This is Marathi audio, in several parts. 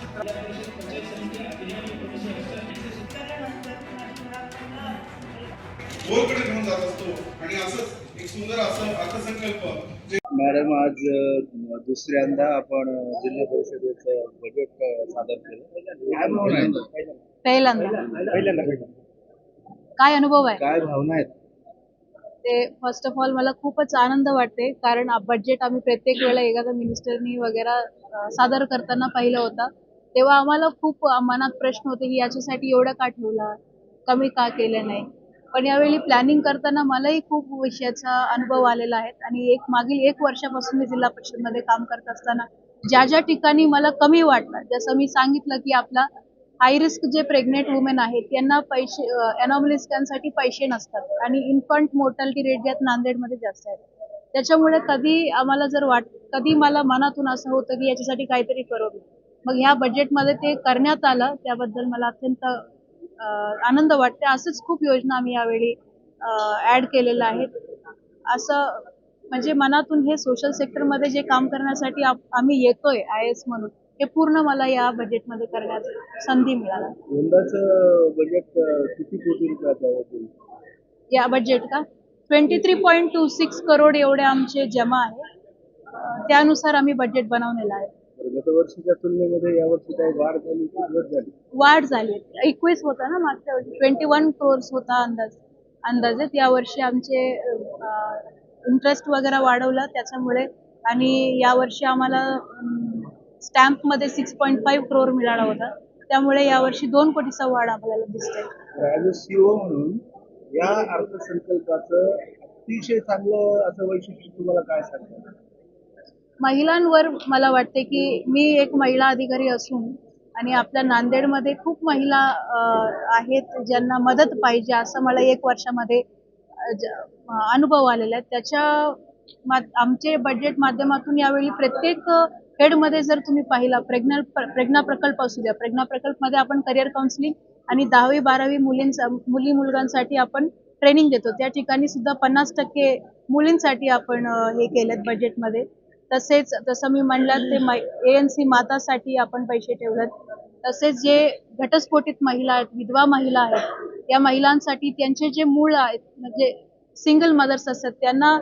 गोलकडे घेऊन जात असतो आणि असंच एक सुंदर असं अर्थसंकल्प मॅडम, आज दुसऱ्यांदा आपण जिल्हा परिषदेचं बजेट सादर केलं. काय भावना आहेत? पहिल्यांदा काय अनुभव आहे काय भावना आहेत? ते फर्स्ट ऑफ ऑल मला खूपच आनंद वाटते, कारण बजेट आम्ही प्रत्येक वेळेला एखाद्या मिनिस्टरनी वगैरे सादर करताना पाहिलं होतं. तेव्हा आम्हाला खूप मनात प्रश्न होते की याच्यासाठी एवढं का ठेवलं, कमी का केलं नाही. पण यावेळी प्लॅनिंग करताना मलाही खूप विषयाचा अनुभव आलेला आहे आणि मागील 1 वर्षापासून मी जिल्हा परिषदमध्ये काम करत असताना ज्या ज्या ठिकाणी मला कमी वाटलं, जसं मी सांगितलं की आपला हाय रिस्क जे प्रेग्नेंट वुमेन आहेत त्यांना पैसे एनॉमली स्कॅनसाठी पैसे नसतात आणि इन्फंट मोर्टॅलिटी रेट यात नांदेडमध्ये जास्त आहे. त्याच्यामुळे कधी मला मनातून असं होतं की याच्यासाठी काहीतरी करावं. मग ह्या बजेटमध्ये ते करण्यात आलं, त्याबद्दल मला अत्यंत आनंद वाटते. असंच खूप योजना आम्ही यावेळी ऍड केलेल्या आहेत. असं म्हणजे मनातून हे सोशल सेक्टरमध्ये जे काम करण्यासाठी आम्ही येतोय IAS म्हणून, हे पूर्ण मला या बजेटमध्ये करण्याची संधी मिळाली. यंदाचं बजेट किती कोटी रुपयाचं होतं? या बजेट का 23.26 करोड एवढे आमचे जमा आहे. त्यानुसार आम्ही बजेट बनवलेलं आहे. गतवर्षीच्या तुलनेमध्ये यावर्षी काही वाढ झाली की घट झाली? वाढ झाली. 21 होता ना मागच्या वर्षी, 21 क्रोर्स होता अंदाजे. यावर्षी आमचे इंटरेस्ट वगैरे वाढवलं त्याच्यामुळे, आणि यावर्षी आम्हाला स्टॅम्पमध्ये 6.5 करोड मिळाला होता, त्यामुळे यावर्षी 2 कोटीचा वाढ आपल्याला दिसतोय. ॲज अ CEO म्हणून या अर्थसंकल्पाचं अतिशय चांगलं असं वैशिष्ट्य तुम्हाला काय सांगतं? महिलांवर मला वाटते की मी एक महिला अधिकारी असून आणि आपल्या नांदेडमध्ये खूप महिला आहेत ज्यांना मदत पाहिजे, असं मला 1 वर्षामध्ये अनुभव आलेला आहे. आमचे बजेट माध्यमातून यावेळी प्रत्येक हेडमध्ये जर तुम्ही पाहिला, प्रज्ञा प्रकल्प असू द्या, प्रज्ञा प्रकल्पमध्ये आपण करिअर काउन्सिलिंग आणि 10वी-12वी मुलींसाठी आपण ट्रेनिंग देतो. त्या ठिकाणी सुद्धा 50% मुलींसाठी आपण हे केलेत बजेटमध्ये. तसेच जसं मी म्हणलं ते ANC मातासाठी आपण पैसे ठेवलेत. तसेच जे घटस्फोटित महिला आहेत, विधवा महिला आहेत, या महिलांसाठी त्यांचे जे मूळ आहेत म्हणजे सिंगल मदर्स असतात त्यांना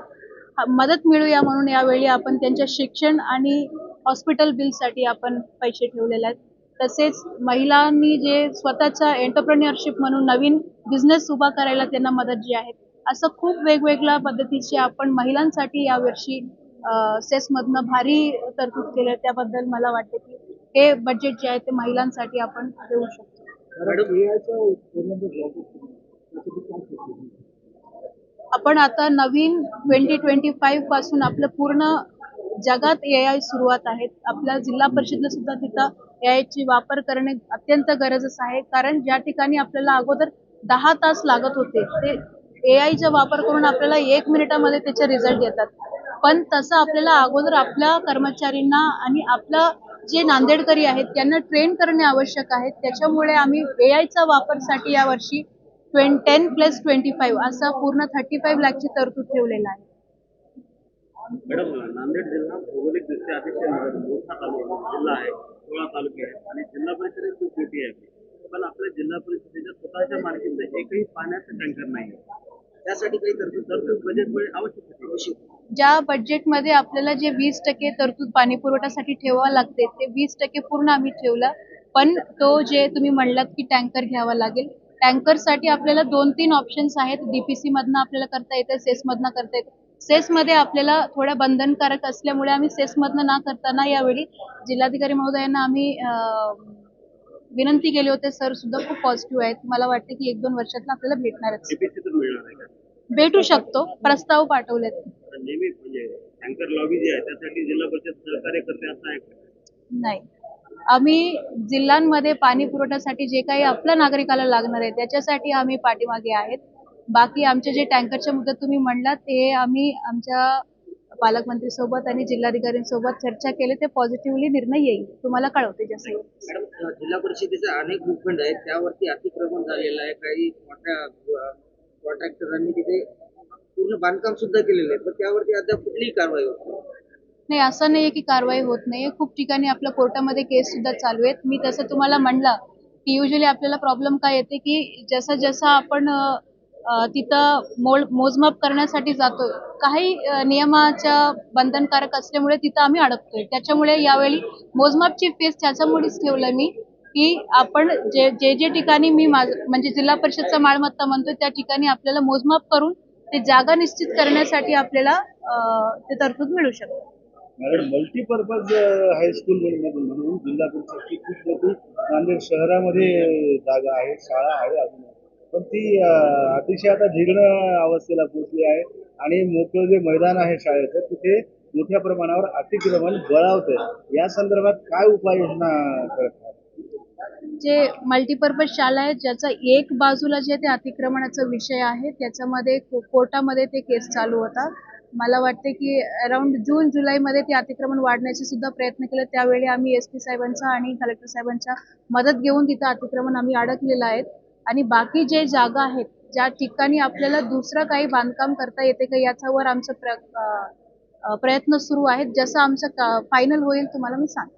मदत मिळूया म्हणून यावेळी आपण त्यांच्या शिक्षण आणि हॉस्पिटल बिलसाठी आपण पैसे ठेवलेले आहेत. तसेच महिलांनी जे स्वतःचा एंटरप्रेन्युअरशिप म्हणून नवीन बिझनेस उभा करायला त्यांना मदत जी आहे, असं खूप वेगवेगळ्या पद्धतीचे आपण महिलांसाठी यावर्षी सेसमधनं भारी तरतूद केलं. त्याबद्दल मला वाटते की हे बजेट जे आहे ते महिलांसाठी आपण देऊ शकतो. आपण आता नवीन 2025 पासून आपलं पूर्ण जगात AI सुरुवात आहे. आपल्या जिल्हा परिषदेला सुद्धा तिथं AI ची वापर करणे अत्यंत गरजेचं आहे, कारण ज्या ठिकाणी आपल्याला अगोदर 10 तास लागत होते, ते AI चा वापर करून आपल्याला 1 मिनिटामध्ये त्याचे रिझल्ट येतात. पण तसं आपल्याला अगोदर आपल्या कर्मचाऱ्यांना आणि आपलं जे नांदेडकरी आहेत त्यांना ट्रेन करणे आवश्यक आहे. त्याच्यामुळे आम्ही AI चा वापरसाठी यावर्षी 10+25 असा पूर्ण 35 लाखची तरतूद ठेवलेला आहे. मॅडम, नांदेड जिल्हा भौगोलिकदृष्ट्या अतिशय मोठा जिल्हा आहे, 16 तालुके आहेत आणि जिल्हा परिषद खूप मोठी आहे. पण आपल्या जिल्हा परिषदेच्या स्वतःच्या मार्केटचं एकही पाण्याचं टँकर नाही. त्यासाठी काही तरतूद बजेटमुळे आवश्यक होती. ज्या बजेटमध्ये आपल्याला जे 20% तरतूद पाणी पुरवठ्यासाठी ठेवावं लागते, ते 20% पूर्ण आम्ही ठेवलं. पण तो जे तुम्ही म्हणलात की टँकर घ्यावा लागेल, टँकरसाठी आपल्याला 2-3 ऑप्शन्स आहेत. DPC मधनं आपल्याला करता येतं, सेसमधनं करता येतं. सेसमध्ये आपल्याला थोडं बंधनकारक असल्यामुळे आम्ही सेसमधनं न करताना यावेळी जिल्हाधिकारी महोदयांना आम्ही विनंती केली होती. सर सुद्धा खूप पॉझिटिव्ह आहेत. मला वाटतं की 1-2 वर्षात आपल्याला भेटणारच. भेटू शकतो, प्रस्ताव पाठवलेत. टँकर लॉबी जी आहे त्यासाठी जिल्हा परिषद सहकार्य करते असं आहे? नाही, आम्ही जिल्ह्यांमध्ये पाणी पुरवठ्यासाठी जे काही आपल्या नागरिकाला लागणार आहे त्याच्यासाठी आम्ही पाठीमागे आहेत. बाकी आमचे जे टँकरच्या मुद्दे तुम्ही म्हणलात ते आम्ही आमच्या पालकमंत्री सोबत आणि जिल्हाधिकाऱ्यांसोबत चर्चा केली. ते पॉझिटिव्हली निर्णय येईल, तुम्हाला कळवते जसं येईल. मॅडम, जिल्हा परिषदेचे अनेक भूखंड आहेत त्यावरती अतिक्रमण झालेलं आहे. काही मोठ्या कॉन्ट्रॅक्टरांनी तिथे पूर्ण बांधकाम सुद्धा केलेलं आहे, पण त्यावरती अद्याप कुठलीही कारवाई होत नाही. नाही, असं नाहीये की कारवाई होत नाहीये. खूप ठिकाणी आपल्या कोर्टामध्ये केस सुद्धा चालू आहेत. मी तसं तुम्हाला म्हणलं की युजली आपल्याला प्रॉब्लेम काय येते की जसं आपण तिथं मोजमाप करण्यासाठी जातोय. काही नियमाच्या बंधनकारक असल्यामुळे तिथं आम्ही अडकतोय. त्याच्यामुळे यावेळी मोजमापची फेज त्याच्यामुळेच ठेवलं मी की आपण जे ठिकाणी मी म्हणजे जिल्हा परिषदचा मालमत्ता म्हणतोय त्या ठिकाणी आपल्याला मोजमाप करून ते जागा निश्चित करण्यासाठी आपल्याला ते तरतूद मिळू शकते. मॅडम मल्टीपर्पज हायस्कूल म्हणून जिल्हा परिषदची खूप मोठी नांदेड शहरामध्ये जागा आहे, शाळा आहे अजून, पण ती अतिशय आता जीर्ण अवस्थेला पोहोचली आहे आणि मोकळं जे मैदान आहे शाळेचं तिथे मोठ्या प्रमाणावर अतिक्रमण बळावतंय. या संदर्भात काय उपाययोजना करतात? जे मल्टीपर्पज शाळा आहेत ज्याचा एक बाजूला जे ते अतिक्रमणाचा विषय आहे त्याच्यामध्ये कोर्टामध्ये ते केस चालू होता. मला वाटते की अराउंड जून जुलैमध्ये ते अतिक्रमण वाढण्याचे सुद्धा प्रयत्न केले. त्यावेळी आम्ही SP साहेबांचा आणि कलेक्टर साहेबांच्या मदत घेऊन तिथं अतिक्रमण आम्ही अडकलेलं आहेत. आणि बाकी जे जागा आहेत ज्या ठिकाणी आपल्याला दुसरं काही बांधकाम करता येते का याच्यावर आमचं प्रयत्न सुरू आहेत. जसं आमचं फायनल होईल तुम्हाला मी सांगते.